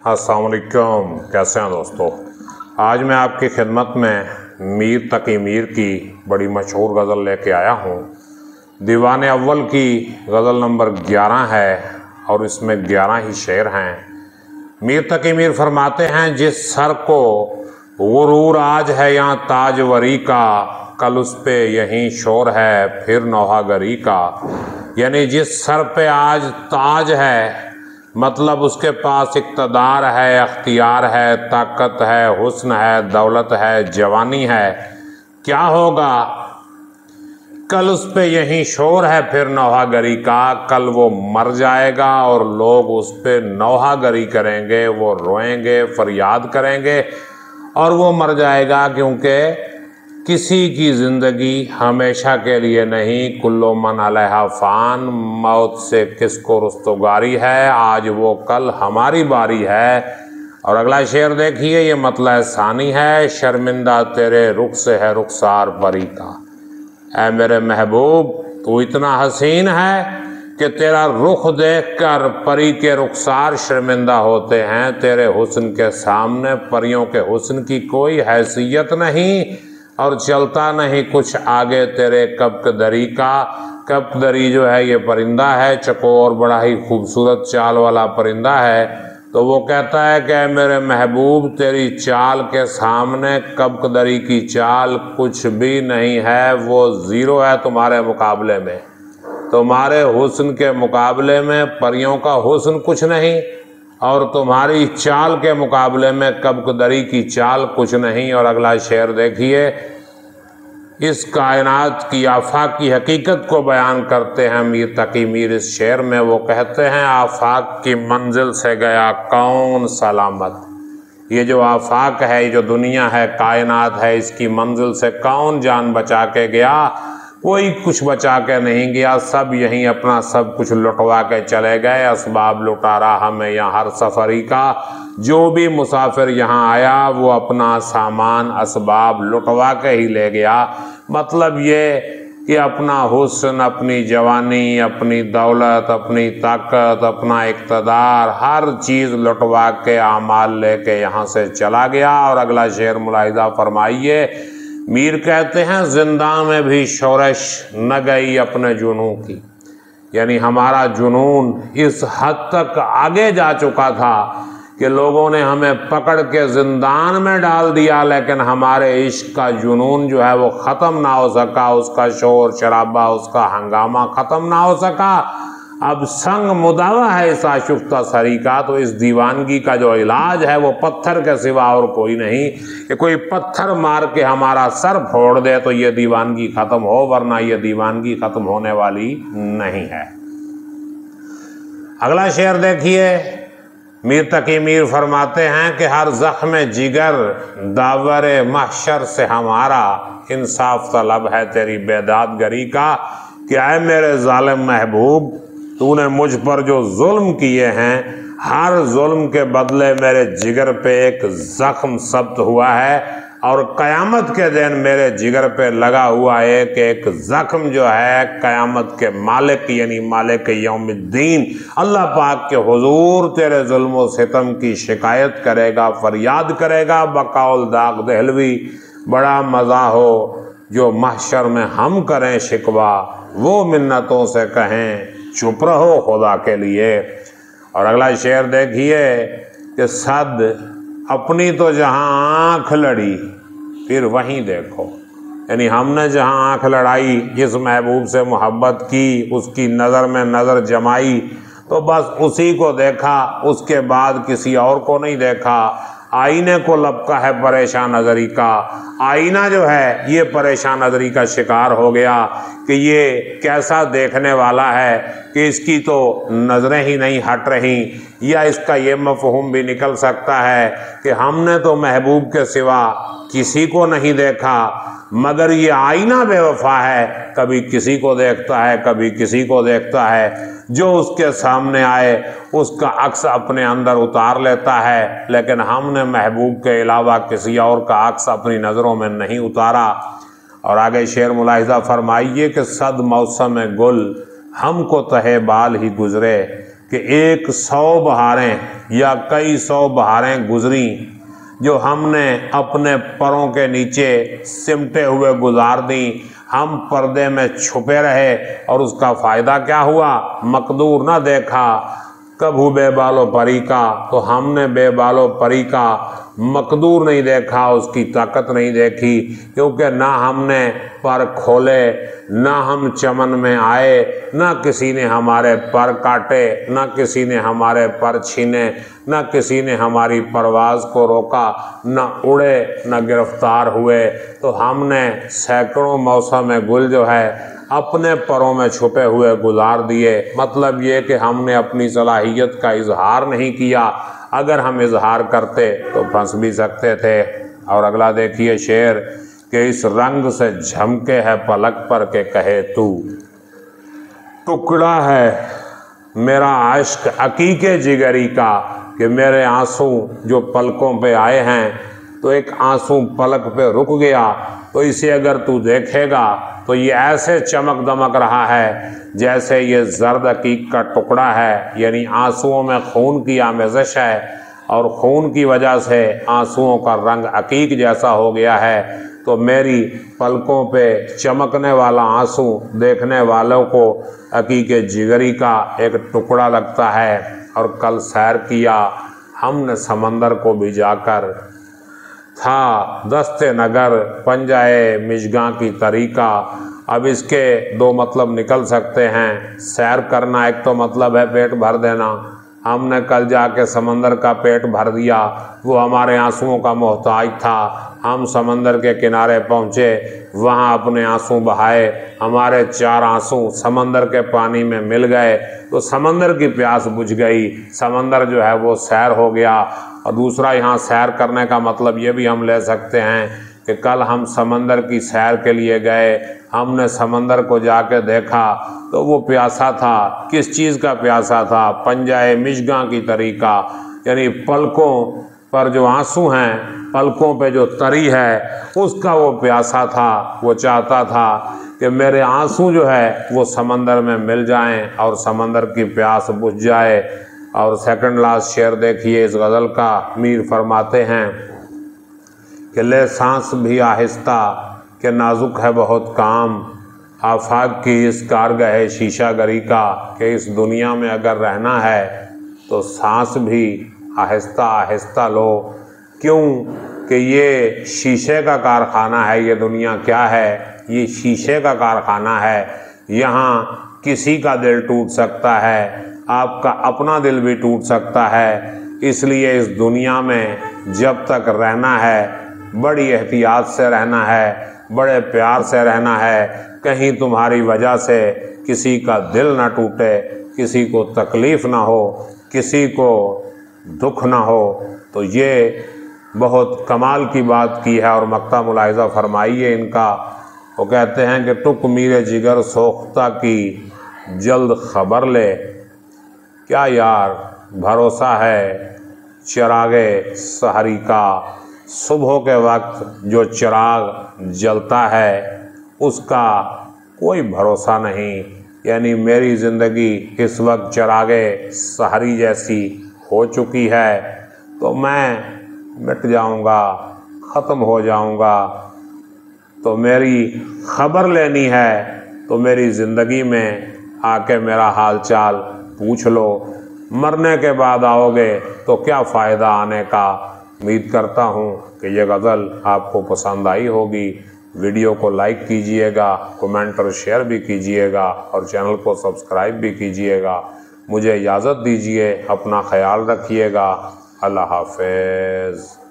अस्सलाम वालेकुम। कैसे हैं दोस्तों? आज मैं आपकी खिदमत में मीर तकी मीर की बड़ी मशहूर गज़ल लेके आया हूँ। दीवान अव्वल की गज़ल नंबर 11 है और इसमें 11 ही शेर हैं। मीर तकी मीर फरमाते हैं, जिस सर को गुरूर आज है यहाँ ताजवरी का, कल उस पे यहीं शोर है फिर नौहागरी का। यानी जिस सर पे आज ताज है, मतलब उसके पास इक़्तिदार है, अख्तियार है, ताकत है, हुस्न है, दौलत है, जवानी है, क्या होगा कल उस पे यहीं शोर है फिर नौहागरी का। कल वो मर जाएगा और लोग उस पे नौहागरी करेंगे, वो रोएंगे, फरियाद करेंगे और वो मर जाएगा, क्योंकि किसी की ज़िंदगी हमेशा के लिए नहीं। कुल्लो मन अलैहा फ़ान, मौत से किसको रुस्तगारी है, आज वो कल हमारी बारी है। और अगला शेर देखिए, ये मतलब सानी है, शर्मिंदा तेरे रुख से है रुखसार परी का। ऐ मेरे महबूब, तू इतना हसीन है कि तेरा रुख देखकर परी के रुखसार शर्मिंदा होते हैं। तेरे हुस्न के सामने परियों के हुस्न की कोई हैसियत नहीं और चलता नहीं कुछ आगे तेरे कब्कदरी का। कब्कदरी जो है ये परिंदा है, चकोर, बड़ा ही खूबसूरत चाल वाला परिंदा है। तो वो कहता है कि मेरे महबूब, तेरी चाल के सामने कब्कदरी की चाल कुछ भी नहीं है, वो ज़ीरो है तुम्हारे मुकाबले में। तुम्हारे हुस्न के मुकाबले में परियों का हुस्न कुछ नहीं और तुम्हारी चाल के मुकाबले में कब्कदरी की चाल कुछ नहीं। और अगला शेर देखिए, इस कायनात की आफाक की हकीकत को बयान करते हैं मीर तकी मीर इस शेर में। वो कहते हैं, आफाक की मंजिल से गया कौन सलामत। ये जो आफाक है, ये जो दुनिया है, कायनात है, इसकी मंजिल से कौन जान बचा के गया? कोई कुछ बचा के नहीं गया, सब यहीं अपना सब कुछ लुटवा के चले गए। असबाब लुटा रहा हमें यहाँ हर सफरी का। जो भी मुसाफिर यहाँ आया वो अपना सामान असबाब लुटवा के ही ले गया। मतलब ये कि अपना हुस्न, अपनी जवानी, अपनी दौलत, अपनी ताकत, अपना इक़्तिदार, हर चीज़ लुटवा के आमाल लेके यहाँ से चला गया। और अगला शेर मुलाहिज़ा फरमाइए, मीर कहते हैं, जिंदा में भी शोरश न गई अपने जुनून की। यानी हमारा जुनून इस हद तक आगे जा चुका था कि लोगों ने हमें पकड़ के जिंदान में डाल दिया, लेकिन हमारे इश्क का जुनून जो है वो ख़त्म ना हो सका। उसका शोर शराबा, उसका हंगामा ख़त्म ना हो सका। अब संग मुदावा है इस आशुफ्ता सरी का। तो इस दीवानगी का जो इलाज है वो पत्थर के सिवा और कोई नहीं। कि कोई पत्थर मार के हमारा सर फोड़ दे तो ये दीवानगी ख़त्म हो, वरना ये दीवानगी ख़त्म होने वाली नहीं है। अगला शेर देखिए, मीर तकी मीर फरमाते हैं कि हर ज़ख्म जिगर दावरे महशर से हमारा, इंसाफ तलब है तेरी बेदादगरी का। क्या है मेरे ज़ालिम महबूब, तूने मुझ पर जो जुल्म किए हैं, हर जुल्म के बदले मेरे जिगर पे एक ज़ख्म सब्त हुआ है और क़यामत के दिन मेरे जिगर पे लगा हुआ एक एक ज़ख्म जो है क़यामत के मालिक यानी मालिक यौमुद्दीन अल्लाह पाक के हुजूर तेरे जुल्म व सितम की शिकायत करेगा, फरियाद करेगा। बकौल दाग दहलवी, बड़ा मज़ा हो जो महशर में हम करें शिकवा, वो मिन्नतों से कहें चुप रहो खुदा के लिए। और अगला शेर देखिए कि सद अपनी तो जहाँ आँख लड़ी फिर वहीं देखो। यानी हमने जहाँ आँख लड़ाई, जिस महबूब से मोहब्बत की, उसकी नज़र में नज़र जमाई, तो बस उसी को देखा, उसके बाद किसी और को नहीं देखा। आईने को लपका है परेशान नज़री का। आईना जो है ये परेशान नज़री का शिकार हो गया कि ये कैसा देखने वाला है कि इसकी तो नज़रें ही नहीं हट रही। या इसका ये मफ़हूम भी निकल सकता है कि हमने तो महबूब के सिवा किसी को नहीं देखा, मगर ये आईना बेवफा है, कभी किसी को देखता है, कभी किसी को देखता है। जो उसके सामने आए उसका अक्स अपने अंदर उतार लेता है, लेकिन हमने महबूब के अलावा किसी और का अक्स अपनी नज़रों में नहीं उतारा। और आगे शेर मुलाहिज़ा फरमाइए कि सद मौसम गुल हमको तहे बाल ही गुज़रे, کہ 100 بہاریں یا کئی 100 بہاریں گزری جو ہم نے اپنے پروں کے نیچے سمٹے ہوئے گزار دیں، ہم پردے میں چھپے رہے اور اس کا فائدہ کیا ہوا؟ مقدور نہ دیکھا کبھو بے بالو پری کا، تو ہم نے بے بالو پری کا مقدور نہیں دیکھا، اس کی طاقت نہیں دیکھی، کیونکہ نہ ہم نے پر کھولے، نہ ہم چمن میں آئے، نہ کسی نے ہمارے پر کاٹے، نہ کسی نے ہمارے پر چھینے، نہ کسی نے ہماری پرواز کو روکا، نہ اڑے نہ گرفتار ہوئے۔ تو ہم نے سینکڑوں موسم گل جو ہے اپنے پروں میں چھپے ہوئے گزار دیے۔ مطلب یہ کہ ہم نے اپنی صلاحیت کا اظہار نہیں کیا، اگر ہم اظہار کرتے تو پھنس بھی سکتے تھے۔ اور اگلا دیکھیے شعر کہ اس رنگ سے جھمکے ہے پلک پر کہ کہے تو، ٹکڑا ہے میرا عشق عقیقے جگری کا، کہ میرے آنسو جو پلکوں پہ آئے ہیں تو ایک آنسو پلک پہ رک گیا، تو اسے اگر تو دیکھے گا تو یہ ایسے چمک دمک رہا ہے جیسے یہ زرد عقیق کا ٹکڑا ہے، یعنی آنسوؤں میں خون کی آمیزش ہے اور خون کی وجہ سے آنسوؤں کا رنگ عقیق جیسا ہو گیا ہے۔ تو میری پلکوں پہ چمکنے والا آنسو دیکھنے والوں کو عقیق جگری کا ایک ٹکڑا لگتا ہے۔ اور کل سیر کیا ہم نے سمندر کو بھی جا کر، تھا دست نگر پنجائے مژگاں کی طریقہ۔ اب اس کے 2 مطلب نکل سکتے ہیں۔ سیر کرنا ایک تو مطلب ہے پیٹ بھر دینا، ہم نے کل جا کے سمندر کا پیٹ بھر دیا، وہ ہمارے آنسوؤں کا محتاج تھا، ہم سمندر کے کنارے پہنچے، وہاں اپنے آنسو بہائے، ہمارے 4 آنسو سمندر کے پانی میں مل گئے تو سمندر کی پیاس بجھ گئی، سمندر جو ہے وہ سیر ہو گیا۔ اور دوسرا یہاں سیر کرنے کا مطلب یہ بھی ہم لے سکتے ہیں کہ کل ہم سمندر کی سیر کے لیے گئے، ہم نے سمندر کو جا کے دیکھا تو وہ پیاسا تھا۔ کس چیز کا پیاسا تھا؟ پنجائے مژگاں کی طریقہ، یعنی پلکوں پر جو آنسو ہیں، پلکوں پہ جو تری ہے اس کا وہ پیاسا تھا۔ وہ چاہتا تھا کہ میرے آنسو جو ہے وہ سمندر میں مل جائیں اور سمندر کی پیاس بجھ جائے۔ اور سیکنڈ لاسٹ شعر دیکھیے اس غزل کا، میر فرماتے ہیں کہ لے سانس بھی آہستہ کہ نازک ہے بہت کام، آفاق کی اس کارگاہ شیشہ گری کا، کہ اس دنیا میں اگر رہنا ہے تو سانس بھی آہستہ آہستہ لو۔ کیوں کہ یہ شیشے کا کارخانہ ہے، یہ دنیا کیا ہے؟ یہ شیشے کا کارخانہ ہے، یہاں کسی کا دل ٹوٹ سکتا ہے، آپ کا اپنا دل بھی ٹوٹ سکتا ہے۔ اس لیے اس دنیا میں جب تک رہنا ہے بڑی احتیاط سے رہنا ہے، بڑے پیار سے رہنا ہے، کہیں تمہاری وجہ سے کسی کا دل نہ ٹوٹے، کسی کو تکلیف نہ ہو، کسی کو دکھ نہ ہو۔ تو یہ بہت کمال کی بات کی ہے اور مقطع ملاحظہ فرمائیے ان کا۔ وہ کہتے ہیں کہ ٹک میرے جگر سوختہ کی جلد خبر لے، کیا یار بھروسہ ہے چراغے سحری کا، صبح کے وقت جو چراغ جلتا ہے اس کا کوئی بھروسہ نہیں، یعنی میری زندگی اس وقت چراغے سحری جیسی ہو چکی ہے تو میں مٹ جاؤں گا، ختم ہو جاؤں گا۔ تو میری خبر لینی ہے تو میری زندگی میں آ کے میرا حال چال پوچھ لو، مرنے کے بعد آؤ گے تو کیا فائدہ آنے کا۔ امید کرتا ہوں کہ یہ غزل آپ کو پسند آئی ہوگی۔ ویڈیو کو لائک کیجئے گا، کمنٹ اور شیئر بھی کیجئے گا اور چینل کو سبسکرائب بھی کیجئے گا۔ مجھے اجازت دیجئے، اپنا خیال رکھیے گا۔ اللہ حافظ۔